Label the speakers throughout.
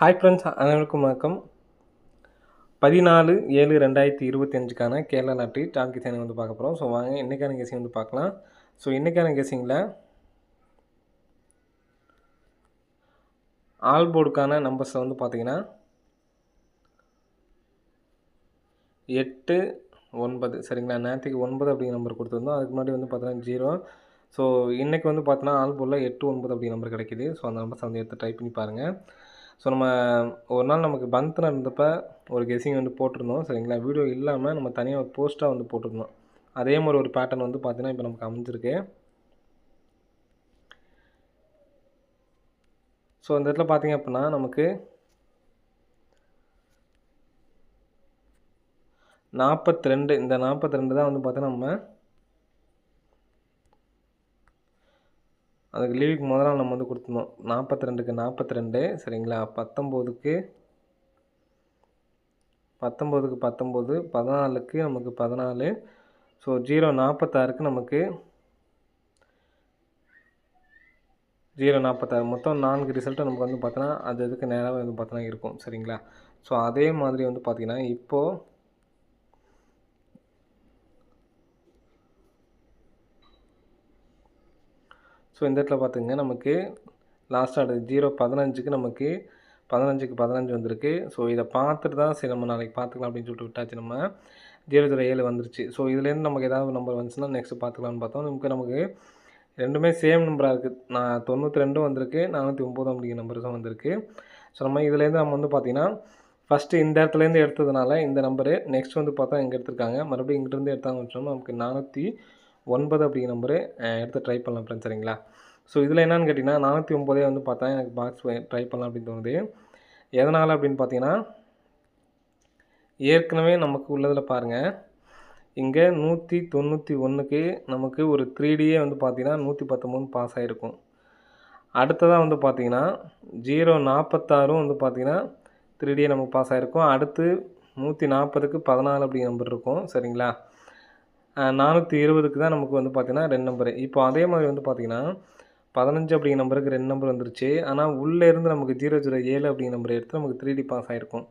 Speaker 1: Hi friends, அனைவருக்கும் வணக்கம். 14/7/2025க்கான Kerala lottery top guessing வந்து பார்க்க போகிறோம். ஸோ வாங்க இன்றைக்கான கெஸிங் வந்து பார்க்கலாம். ஸோ இன்றைக்கான கெஸிங்கில் ஆல் போர்டுக்கான நம்பர்ஸ் வந்து பார்த்தீங்கன்னா 8, 9 சரிங்களா. நேற்றுக்கு 9 அப்படிங்கிற நம்பர் கொடுத்துருந்தோம். அதுக்கு முன்னாடி வந்து பார்த்தீங்கன்னா 0. ஸோ இன்றைக்கி வந்து பார்த்தீங்கன்னா ஆல் போர்டில் 8, 9 அப்படிங்கிற நம்பர் கிடைக்கிது. ஸோ அந்த நம்பர்ஸ் வந்து எடுத்து ட்ரை பண்ணி பாருங்கள். ஸோ நம்ம ஒரு நாள் நமக்கு பந்த் நடந்தப்போ ஒரு கெஸிங் வந்து போட்டிருந்தோம் சரிங்களா. வீடியோ இல்லாமல் நம்ம தனியாக ஒரு போஸ்ட்டாக வந்து போட்டிருந்தோம். அதே மாதிரி ஒரு பேட்டர்ன் வந்து பார்த்தீங்கன்னா இப்போ நமக்கு அமைஞ்சிருக்கு. ஸோ இந்த இடத்துல பார்த்தீங்க அப்படின்னா நமக்கு 42 இந்த 42 தான் வந்து பார்த்தீங்கன்னா நம்ம அதுக்கு லீவுக்கு முதல் நாள் நம்ம வந்து கொடுத்துருந்தோம். 42க்கு 42 சரிங்களா. 19க்கு 19, 14க்கு நமக்கு 14. ஸோ 046க்கு நமக்கு 046 மொத்தம் 4 ரிசல்ட்டு நமக்கு வந்து பார்த்தோன்னா அது இதுக்கு நேராக வந்து பார்த்தோன்னா இருக்கும் சரிங்களா. ஸோ அதே மாதிரி வந்து பார்த்திங்கன்னா இப்போது ஸோ இந்த இடத்துல பார்த்துங்க நமக்கு லாஸ்ட்டாக 015க்கு நமக்கு 15க்கு 15 வந்திருக்கு. ஸோ இதை பார்த்துட்டு தான் சரி நம்ம நாளைக்கு பார்த்துக்கலாம் அப்படின்னு சொல்லிட்டு விட்டாச்சு. நம்ம 007 வந்துருச்சு. ஸோ இதுலேருந்து நமக்கு ஏதாவது நம்பர் வந்துச்சுன்னா நெக்ஸ்ட்டு பார்த்துக்கலாம்னு பார்த்தோம். நமக்கு ரெண்டுமே சேம் நம்பராக இருக்குது. 92 வந்திருக்கு, 409 அப்படிங்கிற நம்பர் தான் வந்திருக்கு. ஸோ நம்ம இதுலேருந்து நம்ம வந்து பார்த்திங்கன்னா ஃபஸ்ட்டு இந்த இடத்துலேருந்து எடுத்ததுனால இந்த நம்பரு நெக்ஸ்ட் வந்து பார்த்தா இங்கே எடுத்திருக்காங்க. மறுபடியும் இங்கிட்டிருந்து எடுத்தாங்கன்னு சொன்னால் நமக்கு 409 அப்படிங்கிற நம்பரு எடுத்து ட்ரை பண்ணலாம் ஃப்ரெண்ட்ஸ் சரிங்களா. ஸோ இதில் என்னென்னு கேட்டிங்கன்னா 409 வந்து பார்த்தா எனக்கு பாக்ஸ் ட்ரை பண்ணலாம் அப்படின்னு தோணுது. எதனால் அப்படின்னு பார்த்தீங்கன்னா ஏற்கனவே நமக்கு உள்ளதில் பாருங்கள் இங்கே 191க்கு நமக்கு ஒரு 3Dயே வந்து பார்த்திங்கன்னா 119 பாஸ் ஆகிருக்கும். அடுத்ததாக வந்து பார்த்திங்கன்னா 046 வந்து பார்த்திங்கன்னா 3Dயே நமக்கு பாஸ் ஆகிருக்கும். அடுத்து 140க்கு 14 அப்படிங்கிற நம்பர் இருக்கும் சரிங்களா. 420க்கு தான் நமக்கு வந்து பார்த்திங்கன்னா 2 நம்பரு. இப்போ அதே மாதிரி வந்து பார்த்திங்கன்னா 15 அப்படிங்கிற நம்பருக்கு 2 நம்பர் வந்துருச்சு. ஆனால் உள்ளேருந்து நமக்கு 007 அப்படிங்கிற நம்பர் எடுத்து நமக்கு 3D பாஸ் ஆகிருக்கும்.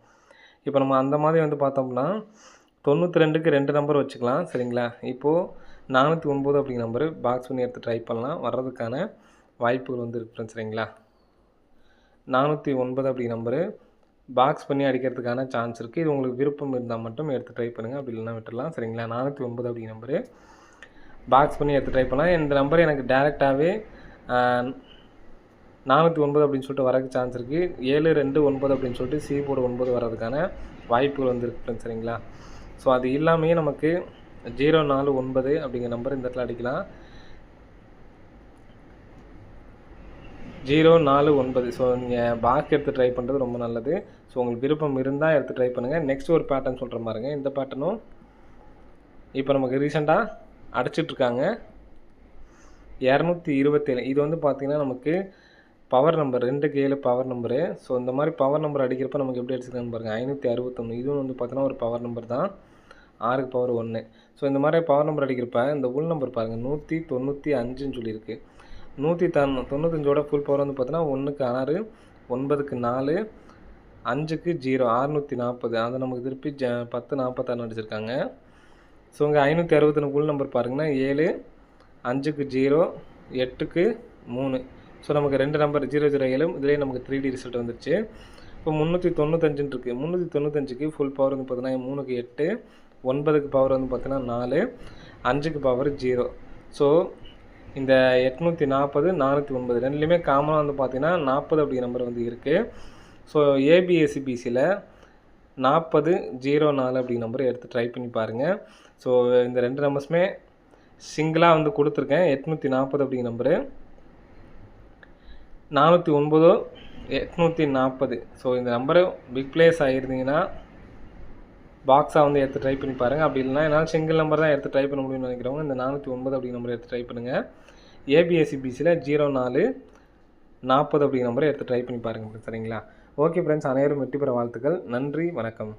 Speaker 1: இப்போ நம்ம அந்த மாதிரி வந்து பார்த்தோம்னா 92க்கு 2 நம்பர் வச்சுக்கலாம் சரிங்களா. இப்போது 409 அப்படிங்கிற நம்பரு பாக்ஸ் பண்ணி எடுத்து ட்ரை பண்ணலாம். வர்றதுக்கான வாய்ப்புகள் வந்து இருக்கு ஃப்ரெண்ட்ஸ் சரிங்களா. 409 அப்படிங்கிற நம்பரு பாக்ஸ் பண்ணி அடிக்கிறதுக்கான சான்ஸ் இருக்குது. இது உங்களுக்கு விருப்பம் இருந்தால் மட்டும் எடுத்து ட்ரை பண்ணுங்கள். அப்படி இல்லைனா விட்டுடலாம் சரிங்களா. 409 அப்படிங்கிற நம்பரு பாக்ஸ் பண்ணி எடுத்து ட்ரை பண்ணலாம். இந்த நம்பர் எனக்கு டேரெக்டாகவே 409 அப்படின்னு சொல்லிட்டு வரக்கு சான்ஸ் இருக்குது. 729 அப்படின்னு சொல்லிட்டு சி போர்டு 9 வர்றதுக்கான வாய்ப்புகள் வந்து இருக்குது ஃப்ரெண்ட்ஸ் சரிங்களா. ஸோ அது இல்லாமையே நமக்கு 049 அப்படிங்கிற நம்பர் இந்த இடத்துல அடிக்கலாம். 049 ஸோ நீங்கள் பாக்ஸ் எடுத்து ட்ரை பண்ணுறது ரொம்ப நல்லது. ஸோ உங்களுக்கு விருப்பம் இருந்தால் எடுத்து ட்ரை பண்ணுங்கள். நெக்ஸ்ட் ஒரு பேட்டர்ன் சொல்கிற மாதிரிங்க. இந்த பேட்டர்னும் இப்போ நமக்கு ரீசெண்டாக அடிச்சிட்ருக்காங்க 227. இது வந்து பார்த்திங்கன்னா நமக்கு பவர் நம்பர் 2க்கு 7 பவர் நம்பரு. ஸோ இந்த மாதிரி பவர் நம்பர் அடிக்கிறப்ப நமக்கு எப்படி அடிச்சிருக்கான்னு பாருங்கள். 561 இதுவும் வந்து பார்த்தீங்கன்னா ஒரு பவர் நம்பர் தான். 6க்கு பவர் 1. ஸோ இந்த மாதிரி பவர் நம்பர் அடிக்கிறப்ப இந்த உள் நம்பர் பாருங்கள் 195ன்னு சொல்லியிருக்கு. 195ஓட ஃபுல் பவர் வந்து பார்த்தீங்கன்னா 1க்கு 6, 9க்கு 4, 5க்கு 0 640. அதை நமக்கு திருப்பி 1046 அடிச்சிருக்காங்க. ஸோ இங்கே 560 உள் நம்பர் பாருங்கன்னா 7, 5க்கு 0, 8க்கு 3. ஸோ நமக்கு 2 நம்பர் 007 இதுலேயே நமக்கு 3D ரிசல்ட் வந்துருச்சு. இப்போ 395 இருக்குது. 395க்கு ஃபுல் பவர் வந்து பார்த்தீங்கன்னா 3க்கு 8, 9க்கு பவர் வந்து பார்த்தீங்கன்னா 4, 5க்கு பவர் 0. ஸோ இந்த 840, 409 ரெண்டுலேயுமே காமனாக வந்து பார்த்தீங்கன்னா 40 அப்படிங்கிற நம்பர் வந்து இருக்குது. ஸோ ஏபிஎஸ்சிபிசியில் 4004 அப்படிங்கிற நம்பர் எடுத்து ட்ரை பண்ணி பாருங்கள். ஸோ இந்த 2 நம்பர்ஸுமே சிங்கிளாக வந்து கொடுத்துருக்கேன். 840 அப்படிங்கிற நம்பரு 409, 840. ஸோ இந்த நம்பரு பிக் பிளேஸ் ஆகிருந்தீங்கன்னா பாக்ஸாக வந்து எடுத்து ட்ரை பண்ணி பாருங்கள். அப்படி இல்லைனா என்னால் சிங்கிள் நம்பர் தான் எடுத்து ட்ரை பண்ண முடியும்னு நினைக்கிறவங்க இந்த 409 அப்படிங்கிற நம்பர் எடுத்து ட்ரை பண்ணுங்கள். ஏபிஎஸ்சிபிசியில் 0440 அப்படிங்கிற நம்பரை எடுத்து ட்ரை பண்ணி பாருங்கள் சரிங்களா. ஓகே ஃப்ரெண்ட்ஸ், அனைவரும் வெற்றி பெற வாழ்த்துக்கள். நன்றி, வணக்கம்.